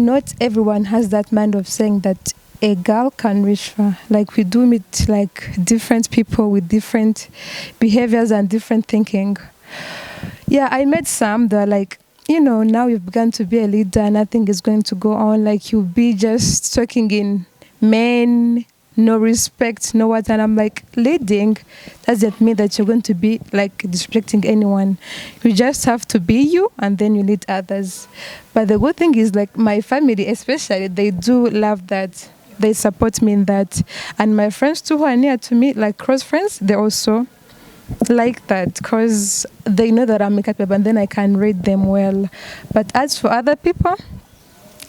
not everyone has that mind of saying that a girl can reach far. Like, we do meet like different people with different behaviors and different thinking. Yeah, I met some that are like, now you've begun to be a leader, nothing is going to go on. Like, you'll be just talking in men, no respect, no what. And I'm like, leading doesn't mean that you're going to be like disrespecting anyone. You just have to be you, and then you lead others. But the good thing is, like, my family especially, they do love that. They support me in that. And my friends too, who are near to me, like close friends, they also like that, because they know that I'm capable and then I can read them well. But as for other people,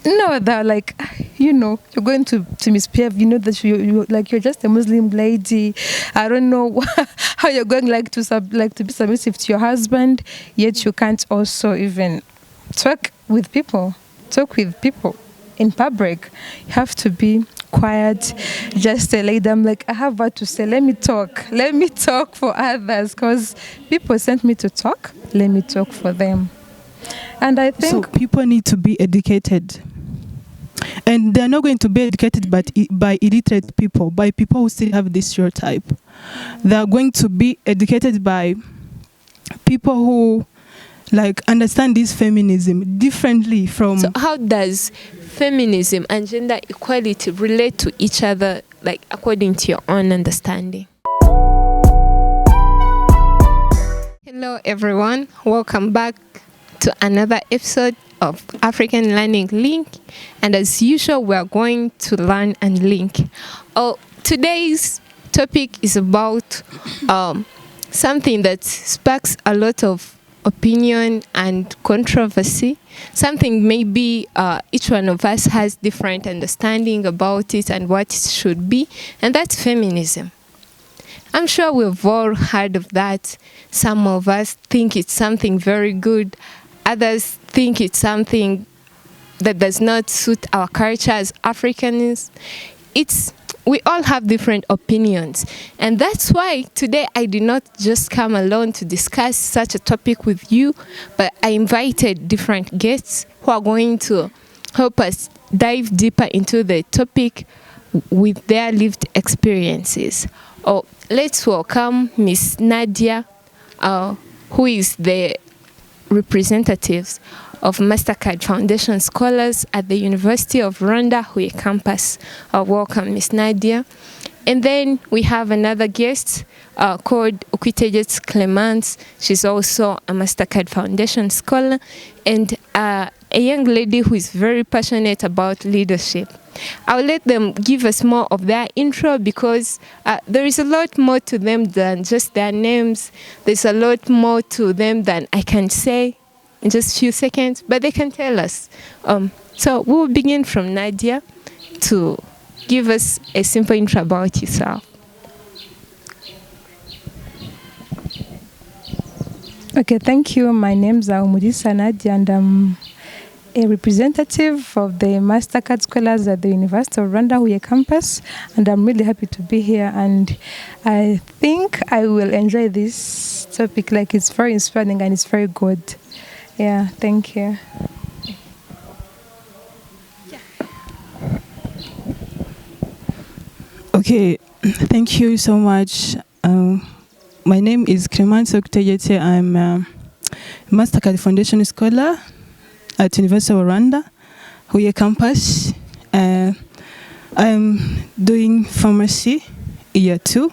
no, they're like, you're going to misbehave. You know that you're just a Muslim lady. I don't know how you're going to be submissive to your husband, yet you can't also even talk with people in public. You have to be quiet, just a lady. I'm like, I have what to say. Let me talk for others, because people sent me to talk. Let me talk for them. And I think so people need to be educated, and they're not going to be educated by illiterate people, by people who still have this stereotype. They're going to be educated by people who like understand this feminism differently from. So how does feminism and gender equality relate to each other, like according to your own understanding? Hello everyone, welcome back to another episode of African Learning Link, and as usual we are going to learn and link. Today's topic is about something that sparks a lot of opinion and controversy, something maybe each one of us has different understanding about it and what it should be, and that's feminism. I'm sure we've all heard of that. Some of us think it's something very good, others think it's something that does not suit our culture as Africans. We all have different opinions, and that's why today I did not just come alone to discuss such a topic with you, but I invited different guests who are going to help us dive deeper into the topic with their lived experiences. Let's welcome Miss Nadia, who is the representative of Mastercard Foundation Scholars at the University of Rwanda, Huye Campus. Welcome, Miss Nadia. And then we have another guest called Clemence. She's also a Mastercard Foundation Scholar and a young lady who is very passionate about leadership. I'll let them give us more of their intro, because there is a lot more to them than just their names. There's a lot more to them than I can say in just a few seconds, but they can tell us. So we'll begin from Nadia to give us a simple intro about yourself. Okay, thank you. My name is Umulisa Nadia, and I'm a representative of the Mastercard Scholars at the University of Rwanda, Huye Campus, and I'm really happy to be here, and I think I will enjoy this topic. Like, it's very inspiring and it's very good. Yeah, thank you. Okay, thank you so much. My name is Clemence. I'm a Mastercard Foundation Scholar at University of Rwanda, Huye Campus. I'm doing pharmacy year 2,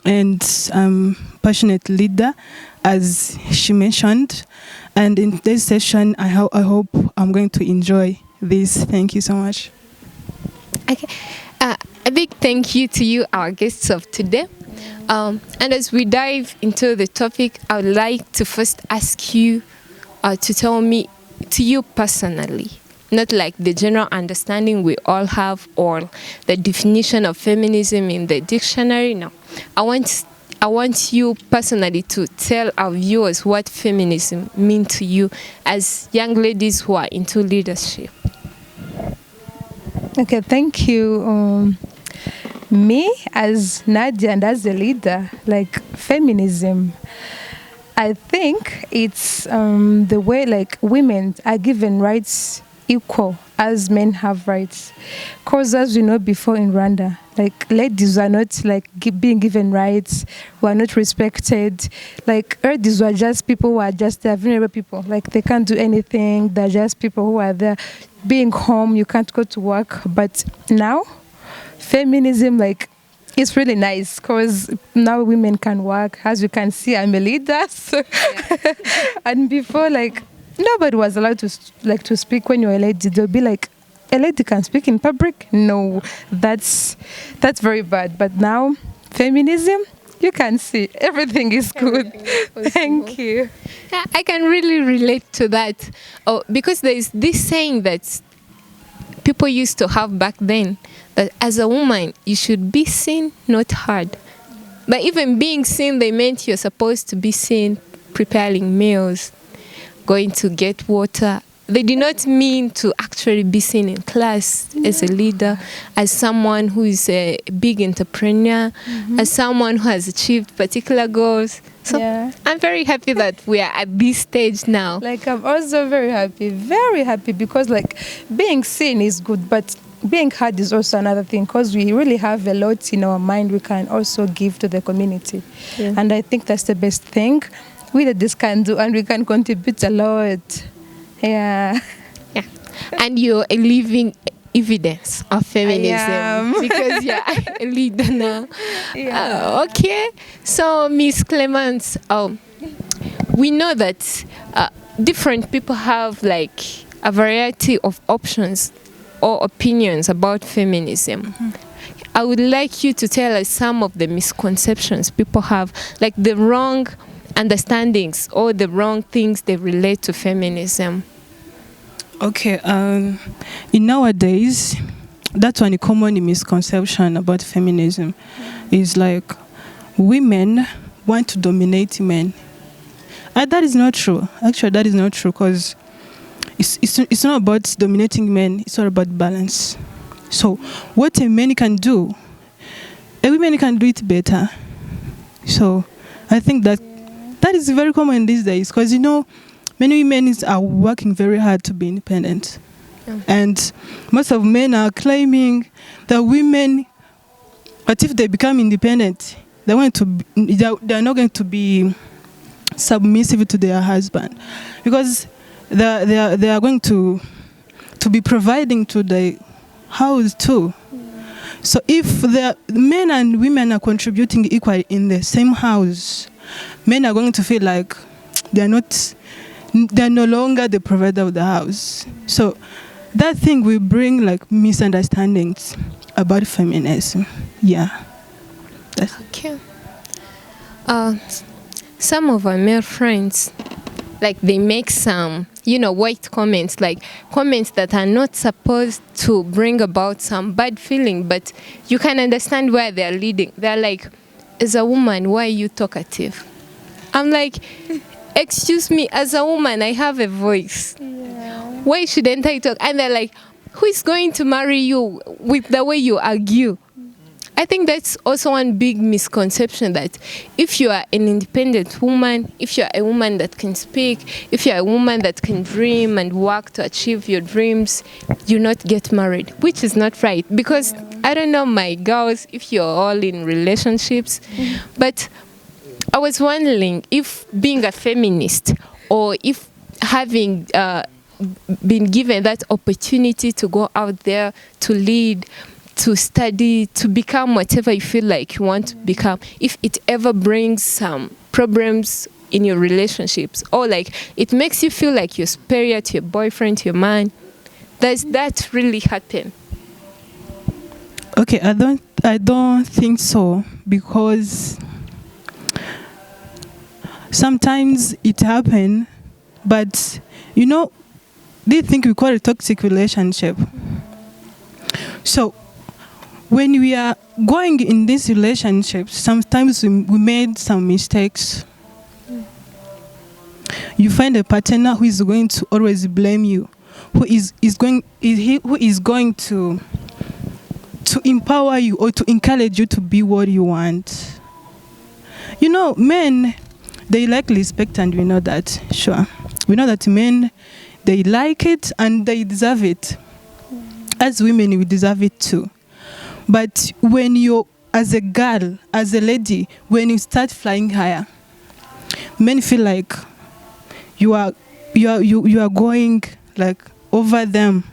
and I'm passionate leader, as she mentioned. And in today's session, I hope I'm going to enjoy this. Thank you so much. Okay, a big thank you to you, our guests of today. And as we dive into the topic, I would like to first ask you to tell me, to you personally, not like the general understanding we all have or the definition of feminism in the dictionary. No, I want you personally to tell our viewers what feminism means to you as young ladies who are into leadership. Okay, thank you. Me as Nadia and as a leader, like feminism, I think it's the way like women are given rights equal as men have rights. Because as we know before in Rwanda, like ladies are not like being given rights, were not respected. Like ladies were just people who are just they're vulnerable people. Like they can't do anything. They're just people who are there being home. You can't go to work. But now, feminism like it's really nice because now women can work. As you can see, I'm a leader. So and before, like, nobody was allowed to to speak when you're a lady. They'll be like, a lady can speak in public? No, that's very bad. But now, feminism, you can see everything is good. Everything is Thank you. Yeah, I can really relate to that. Oh, because there is this saying that people used to have back then, that as a woman, you should be seen, not heard. But even being seen, they meant you're supposed to be seen preparing meals, going to get water. They did not mean to actually be seen in class as a leader, as someone who is a big entrepreneur, as someone who has achieved particular goals. So I'm very happy that we are at this stage now. Like, I'm also very happy because like being seen is good, but being heard is also another thing because we really have a lot in our mind we can also give to the community. And I think that's the best thing we ladies can do, and we can contribute a lot. Yeah. And you're a living evidence of feminism because you're a leader now. Okay. So, Miss Clemence, we know that different people have like a variety of options or opinions about feminism. I would like you to tell us some of the misconceptions people have, like the wrong understandings or the wrong things they relate to feminism. Okay, in nowadays, that's one common misconception about feminism is like women want to dominate men. That is not true. Actually, that is not true because it's not about dominating men. It's all about balance. So what a man can do, a woman can do it better. So I think that is very common these days because, you know, many women are working very hard to be independent. And most of men are claiming that women, but if they become independent, they're not going to be submissive to their husband because they are going to be providing to the house too. So if the men and women are contributing equally in the same house, men are going to feel like they're no longer the provider of the house. So that thing will bring like misunderstandings about feminism. Yeah. Okay. Some of our male friends, like they make some, white comments, like comments that are not supposed to bring about some bad feeling, but you can understand where they're leading. They're like, as a woman, why are you talkative? I'm like, excuse me, as a woman, I have a voice. Why shouldn't I talk? And they're like, who is going to marry you with the way you argue? I think that's also one big misconception, that if you are an independent woman, if you're a woman that can speak, if you're a woman that can dream and work to achieve your dreams, you not get married, which is not right. Because I don't know, my girls, if you're all in relationships, but I was wondering if being a feminist, or if having been given that opportunity to go out there, to lead, to study, to become whatever you feel like you want to become, if it ever brings some problems in your relationships, or like it makes you feel like you're superior to your boyfriend, to your man, does that really happen? Okay, I don't think so, because sometimes it happens, but they think we call it a toxic relationship. So when we are going in this relationship, sometimes we made some mistakes. You find a partner who is going to always blame you, who is going to empower you or to encourage you to be what you want. Men, they like respect, and we know that. Sure, we know that men, they like it and they deserve it. As women, we deserve it too. But when you, as a girl, as a lady, when you start flying higher, men feel like you are going like over them.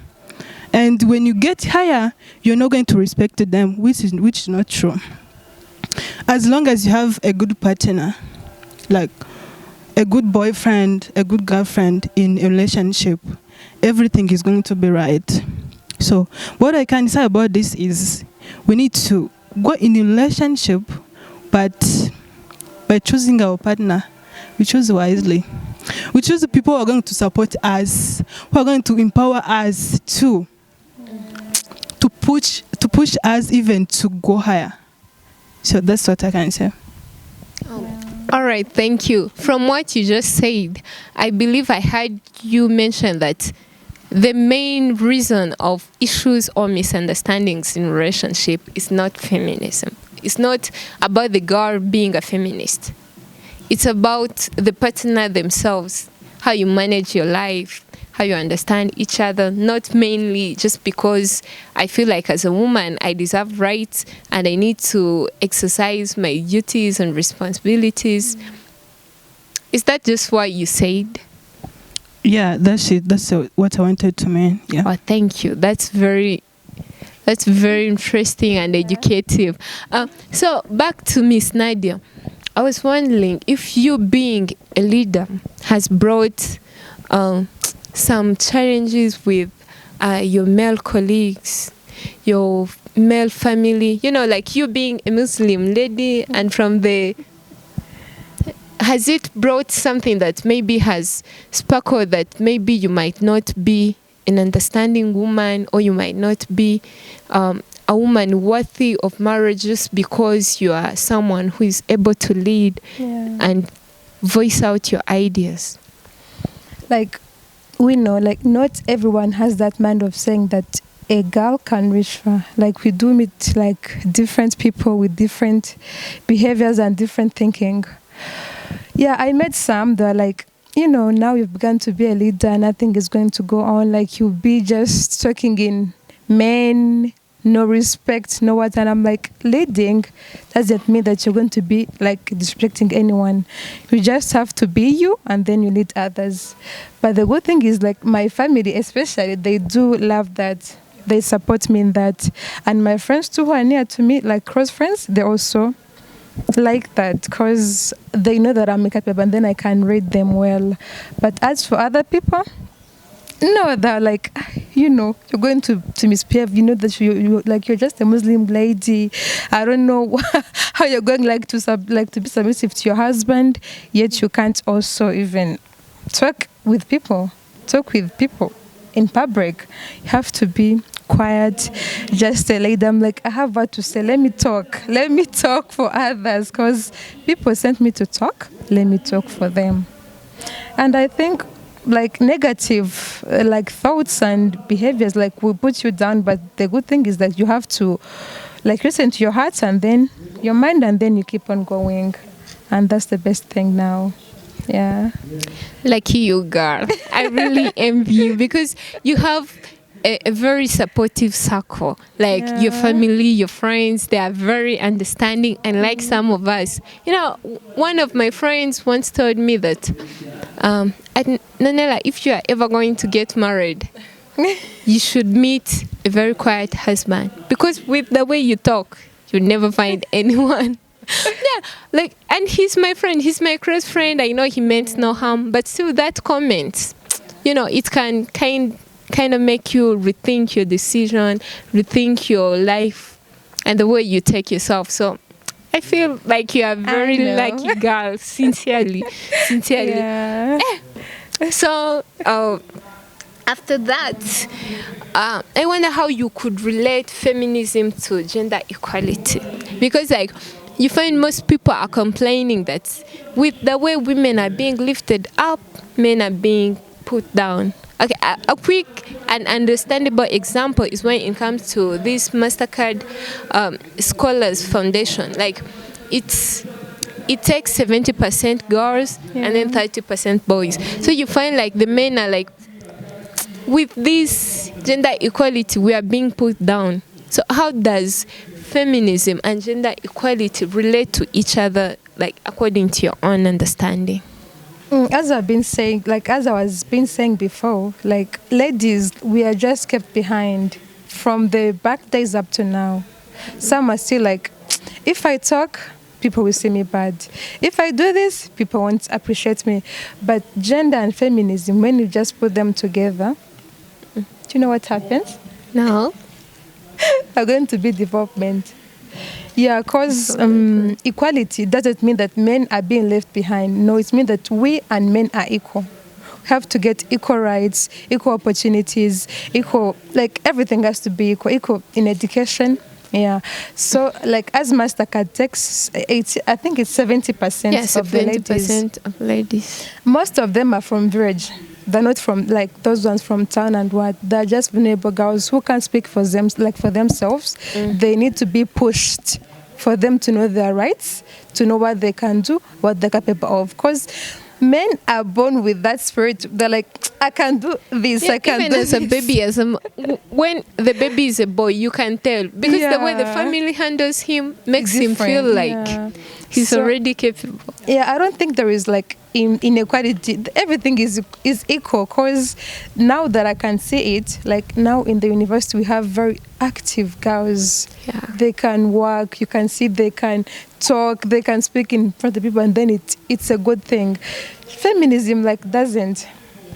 And when you get higher, you're not going to respect them, which is not true. As long as you have a good partner, like a good boyfriend, a good girlfriend in a relationship, everything is going to be right. So what I can say about this is we need to go in a relationship, but by choosing our partner, we choose wisely. We choose the people who are going to support us, who are going to empower us to push us even to go higher. So that's what I can say. All right, thank you. From what you just said, I believe I heard you mention that the main reason of issues or misunderstandings in relationship is not feminism. It's not about the girl being a feminist. It's about the partner themselves, how you manage your life, how you understand each other, not mainly just because I feel like as a woman I deserve rights and I need to exercise my duties and responsibilities. Is that just what you said? Yeah, that's it. That's what I wanted to mean. Yeah. Oh, thank you. That's very interesting and educative. So back to Miss Nadia. I was wondering if you being a leader has brought some challenges with your male colleagues, your male family, like you being a Muslim lady and has it brought something that maybe has sparkled that maybe you might not be an understanding woman or you might not be a woman worthy of marriage just because you are someone who is able to lead and voice out your ideas? Like, we know, like, not everyone has that mind of saying that a girl can reach far. Like, we do meet, like, different people with different behaviors and different thinking. Yeah, I met some that are like, now you've begun to be a leader, nothing is going to go on. Like, you'll be just talking in men, no respect, no what. And I'm like, leading doesn't mean that you're going to be like disrespecting anyone. You just have to be you and then you lead others. But the good thing is, like, my family especially, they do love that. They support me in that. And my friends too who are near to me, like close friends, they also like that because they know that I'm capable and then I can read them well. But as for other people, no, they're like, you're going to misbehave. You know that you're just a Muslim lady. I don't know how you're going to be submissive to your husband, yet you can't also even talk with people in public. You have to be quiet, just a lady. I'm like, I have what to say. Let me talk for others because people sent me to talk. Let me talk for them. And I think, like, negative like thoughts and behaviors like will put you down, but the good thing is that you have to like listen to your heart and then your mind and then you keep on going, and that's the best thing now. Yeah, lucky you, girl. I really envy you because you have a very supportive circle, like your family, your friends. They are very understanding, and like some of us, one of my friends once told me that Noella, if you are ever going to get married, you should meet a very quiet husband because with the way you talk, you'll never find anyone. And he's my friend, he's my close friend. I know he meant no harm, but still that comment, it can kind of make you rethink your decision, rethink your life and the way you take yourself. So I feel like you are very lucky girl, sincerely. Yeah. So after that, I wonder how you could relate feminism to gender equality, because like you find most people are complaining that with the way women are being lifted up, men are being put down. Okay, a quick and understandable example is when it comes to this Mastercard Scholars Foundation. Like, it takes 70% girls and then 30% boys. So you find like the men are like with this gender equality, we are being put down. So how does feminism and gender equality relate to each other, like according to your own understanding? As I've been saying, like as I was been saying before, like ladies, we are just kept behind from the back days up to now. Some are still like, if I talk, people will see me bad. If I do this, people won't appreciate me. But gender and feminism, when you just put them together, do you know what happens? No. Are going to be development. Yeah, because equality doesn't mean that men are being left behind. No, it means that we and men are equal. We have to get equal rights, equal opportunities, equal, like everything has to be equal in education. Yeah. So, like, as Mastercard takes, I think it's 70% of the ladies. 70% of ladies. Most of them are from village. They're not from, like, those ones from town and what. They're just vulnerable girls who can't speak for them, like, for themselves. They need to be pushed for them to know their rights, to know what they can do, what they're capable of. Because men are born with that spirit. They're like, I can do this, Yeah, I can even do as this. a baby, when the baby is a boy, you can tell. Because the way the Yeah. family handles him makes him feel Different, like yeah. he's So- already capable. Yeah, I don't think there is like inequality. Everything is equal, because now that I can see it, like now in the university we have very active girls. Yeah. They can work, you can see they can talk, they can speak in front of people, and then it's a good thing. Feminism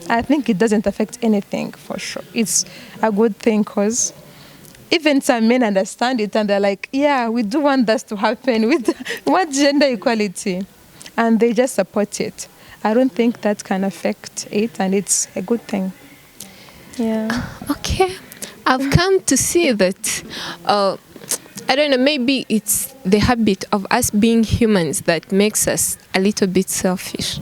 I think it doesn't affect anything for sure. It's a good thing, because even some men understand it and they're like, yeah, we do want that to happen. We want gender equality. And they just support it. I don't think that can affect it, and it's a good thing. Yeah. Okay. I've come to see that, I don't know, maybe it's the habit of us being humans that makes us a little bit selfish.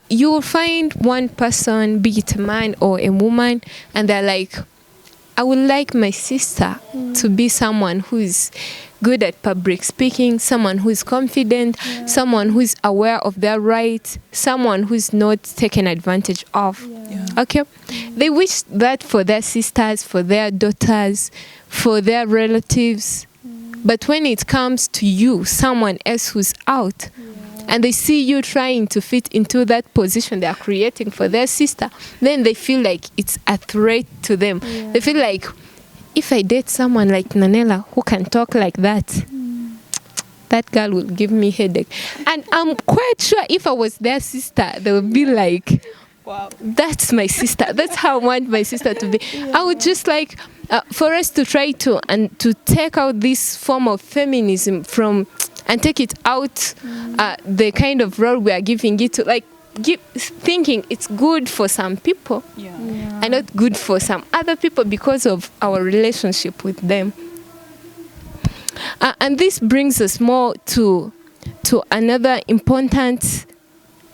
You will find one person, be it a man or a woman, and they're like, I would like my sister to be someone who is good at public speaking, someone who is confident, someone who is aware of their rights, someone who is not taken advantage of. Okay? They wish that for their sisters, for their daughters, for their relatives. But when it comes to you, someone else who's out, and they see you trying to fit into that position they are creating for their sister, then they feel like it's a threat to them. They feel like, if I date someone like Noella who can talk like that, that girl will give me headache. And I'm quite sure if I was their sister, they would be like, wow, that's my sister. That's how I want my sister to be. I would just like, for us to try to take out this form of feminism from, and take it out, the kind of role we are giving it to, like, thinking it's good for some people and not good for some other people because of our relationship with them. And this brings us more to another important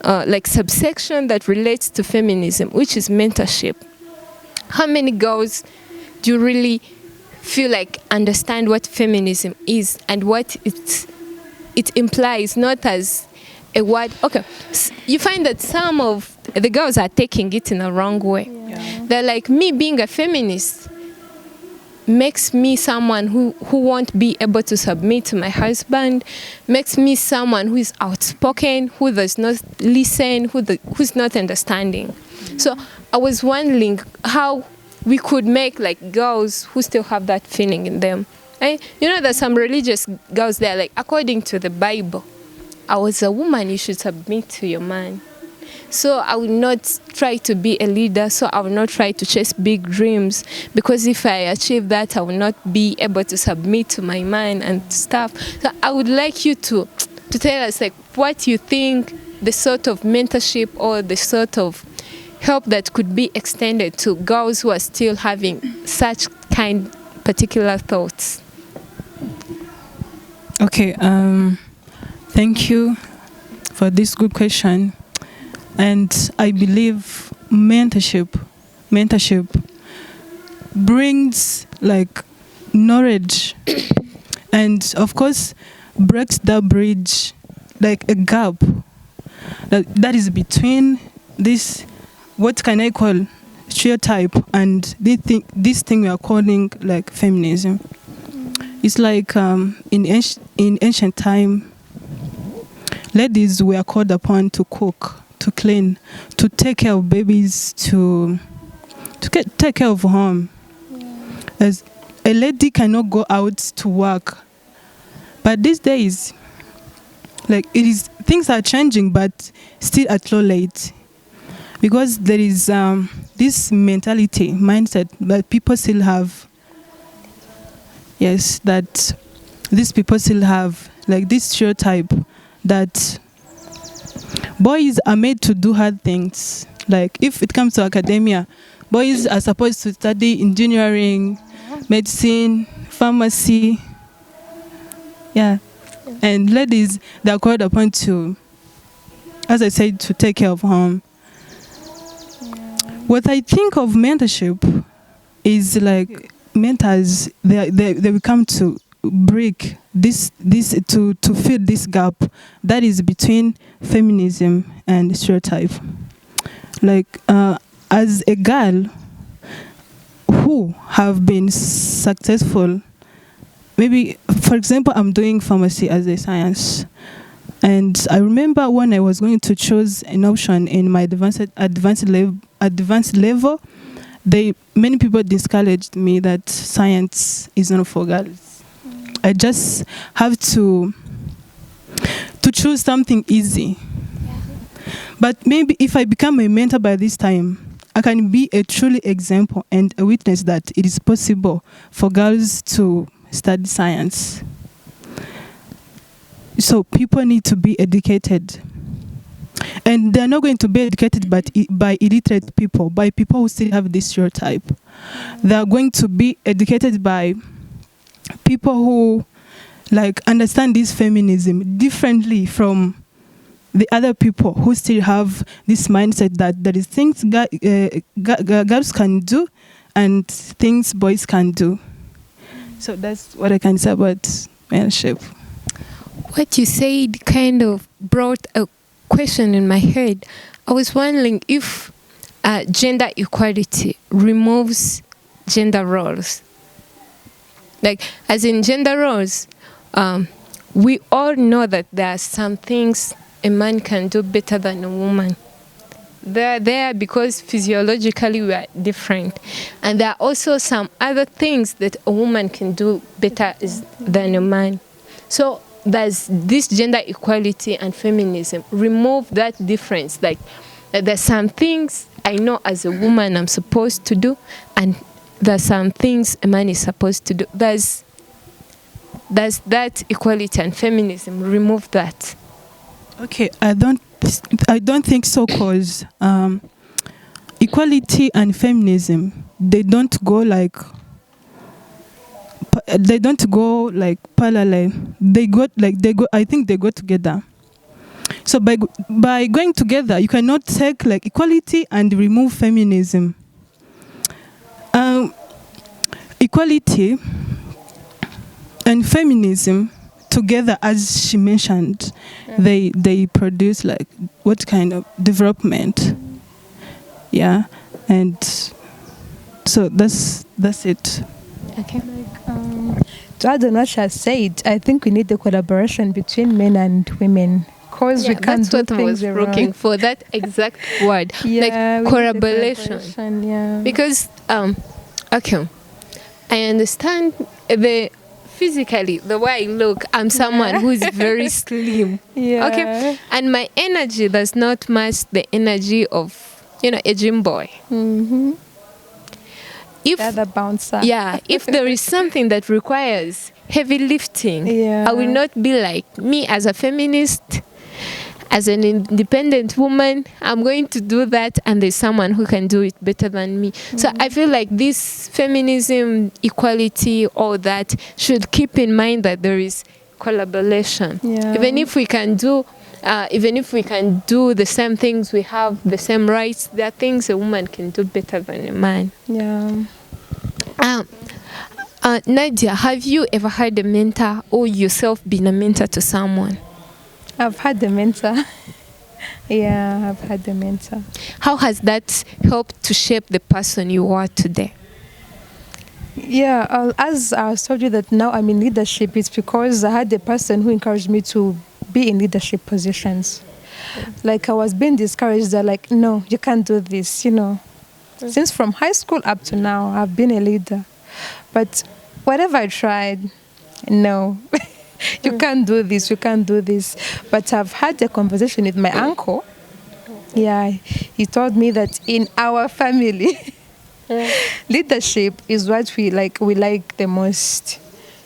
like subsection that relates to feminism, which is mentorship. How many girls do you really feel like understand what feminism is and what it implies, not as a word? Okay, you find that some of the girls are taking it in a wrong way. They're like, me being a feminist makes me someone who won't be able to submit to my husband, makes me someone who is outspoken, who does not listen, who's not understanding. So I was wondering how we could make like girls who still have that feeling in them. You know, there's some religious girls there, like, according to the Bible, I was a woman, you should submit to your man. So I will not try to be a leader, so I will not try to chase big dreams, because if I achieve that, I will not be able to submit to my man and stuff. So I would like you to tell us, like, what you think the sort of mentorship or the sort of help that could be extended to girls who are still having such particular thoughts. Okay, thank you for this good question. And I believe mentorship brings like knowledge and of course breaks the bridge, like a gap that is between this, what can I call, stereotype and this thing we are calling like feminism. It's like in ancient time, ladies were called upon to cook, to clean, to take care of babies, to take care of home. As a lady cannot go out to work. But these days, like things are changing, but still at low rate, because there is this mindset that people still have. Yes, that these people still have like this stereotype that boys are made to do hard things. Like if it comes to academia, boys are supposed to study engineering, medicine, pharmacy. Yeah. And ladies, they're called upon to, as I said, to take care of home. What I think of mentorship is like mentors, they will come to break this to fill this gap that is between feminism and stereotype. Like as a girl who have been successful, maybe for example I'm doing pharmacy as a science, and I remember when I was going to choose an option in my advanced level, many people discouraged me that science is not for girls. I just have to choose something easy. But maybe if I become a mentor by this time, I can be a truly example and a witness that it is possible for girls to study science. So people need to be educated. And they're not going to be educated by illiterate people, by people who still have this stereotype. They're going to be educated by people who like understand this feminism differently from the other people who still have this mindset that there is things girls can do and things boys can do. So that's what I can say about mentorship. What you said kind of brought a question in my head. I was wondering if gender equality removes gender roles. Like, as in gender roles, we all know that there are some things a man can do better than a woman. They're there because physiologically we are different. And there are also some other things that a woman can do better than a man. So there's this gender equality and feminism. Remove that difference. Like, there's some things I know as a woman I'm supposed to do, and there's some things a man is supposed to do. There's that equality and feminism. Remove that. Okay, I don't think so, because equality and feminism, they don't go like parallel. I think they go together. So by going together, you cannot take like equality and remove feminism. Equality and feminism together, as she mentioned, they produce like what kind of development? Yeah, and so that's it. Okay. To add on what she has said, I think we need the collaboration between men and women, because we can't that's do what I was things looking around. for, that exact word. Yeah, like we need the collaboration. Yeah. Because okay, I understand physically the way I look. I'm someone who is very slim. Yeah. Okay, and my energy does not match the energy of a gym boy. Mm-hmm. If the bouncer. Yeah, if there is something that requires heavy lifting, I will not be like, me as a feminist, as an independent woman, I'm going to do that, and there's someone who can do it better than me. Mm-hmm. So I feel like this feminism, equality, all that should keep in mind that there is collaboration. Yeah. Even if we can do the same things, we have the same rights, there are things a woman can do better than a man. Yeah. Nadia, have you ever had a mentor or yourself been a mentor to someone? I've had a mentor. Yeah, I've had a mentor. How has that helped to shape the person you are today? Yeah, as I told you that now I'm in leadership, it's because I had a person who encouraged me to be in leadership positions. Like I was being discouraged, they're like, no, you can't do this, Since from high school up to now, I've been a leader. But whatever I tried, no, you can't do this, you can't do this. But I've had a conversation with my uncle. Yeah, he told me that in our family, leadership is what we like the most.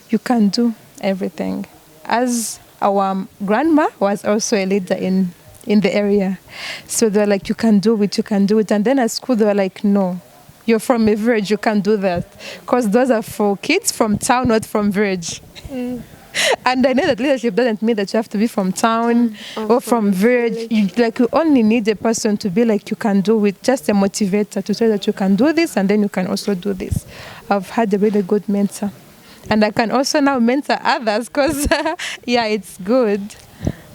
You can do everything. As our grandma was also a leader in the area. So they were like, you can do it, you can do it. And then at school, they were like, no, you're from a village, you can't do that. Because those are for kids from town, not from village. And I know that leadership doesn't mean that you have to be from town or from village. You only need a person to be like, you can do it, just a motivator to say that you can do this and then you can also do this. I've had a really good mentor. And I can also now mentor others because, yeah, it's good.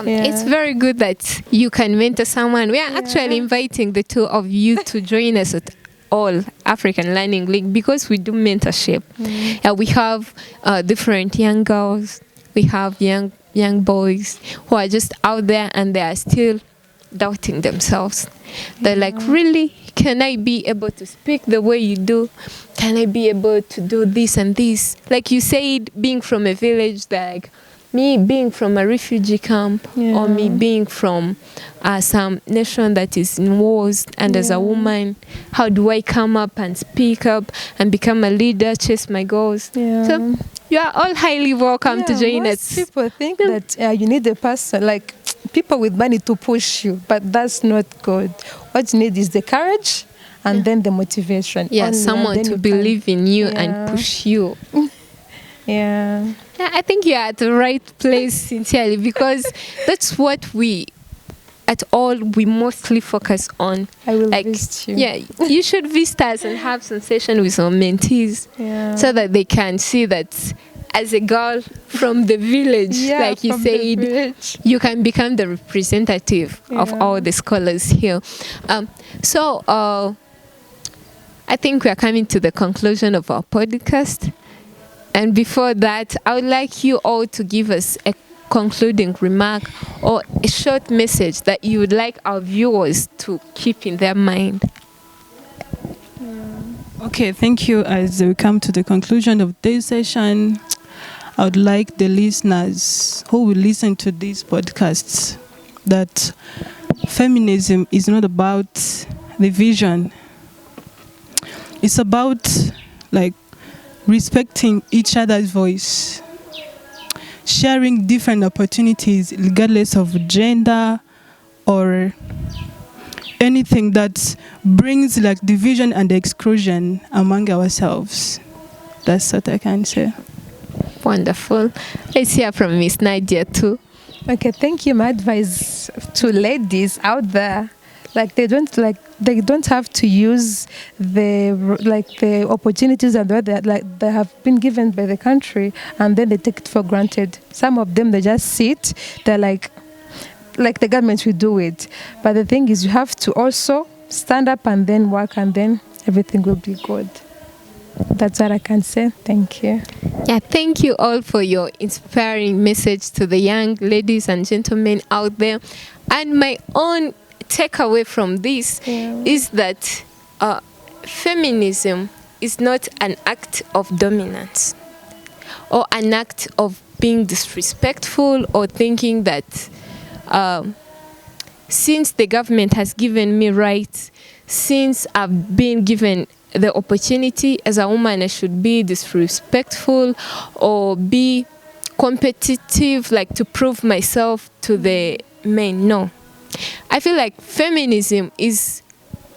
Yeah. It's very good that you can mentor someone. We are actually inviting the two of you to join us at All African Learning League because we do mentorship. We have different young girls. We have young boys who are just out there and they are still doubting themselves. They're like, really? Can I be able to speak the way you do? Can I be able to do this and this? Like you said, being from a village, like me being from a refugee camp or me being from some nation that is in wars, and as a woman, how do I come up and speak up and become a leader, chase my goals? So you are all highly welcome to join us. People think that you need a person, like people with money to push you, but that's not good. What you need is the courage and then the motivation. Yeah, someone to believe in you and push you. Yeah, I think you're at the right place, sincerely, because that's what we mostly focus on. I will visit you. Yeah, you should visit us and have some session with some mentees so that they can see that as a girl from the village, like you said, you can become the representative of all the scholars here. So I think we are coming to the conclusion of our podcast. And before that, I would like you all to give us a concluding remark or a short message that you would like our viewers to keep in their mind. Okay, thank you. As we come to the conclusion of this session, I would like the listeners who will listen to these podcasts that feminism is not about the vision. It's about respecting each other's voice, sharing different opportunities regardless of gender or anything that brings division and exclusion among ourselves. That's what I can say. Wonderful. Let's hear from Miss Nadia too. Okay, thank you. My advice to ladies out there, they don't have to use the opportunities and that they have been given by the country, and then they take it for granted. Some of them, they just sit. They're like the government will do it. But the thing is, you have to also stand up and then work, and then everything will be good. That's what I can say. Thank you. Yeah, thank you all for your inspiring message to the young ladies and gentlemen out there. And my own takeaway from this is that feminism is not an act of dominance or an act of being disrespectful or thinking that since the government has given me rights, since I've been given the opportunity as a woman, I should be disrespectful or be competitive, to prove myself to the men. No. I feel like feminism is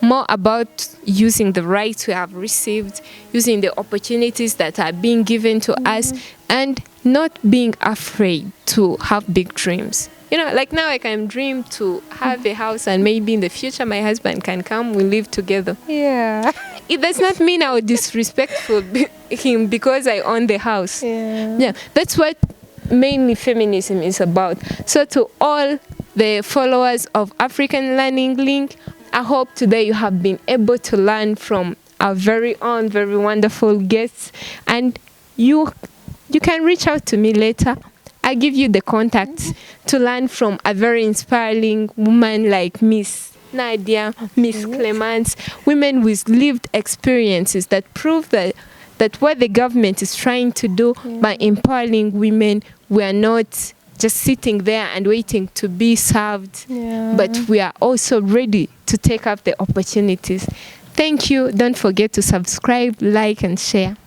more about using the rights we have received, using the opportunities that are being given to us, and not being afraid to have big dreams. Now I can dream to have a house, and maybe in the future my husband can come, we live together. Yeah. It does not mean I would disrespectful him because I own the house. Yeah, that's what mainly feminism is about. So to all the followers of African Learning Link. I hope today you have been able to learn from our very own, very wonderful guests, and you can reach out to me later. I give you the contacts to learn from a very inspiring woman like Miss Nadia, Miss Clemence, women with lived experiences that prove that what the government is trying to do by empowering women, we are not just sitting there and waiting to be served, but we are also ready to take up the opportunities. Thank you. Don't forget to subscribe, like, and share.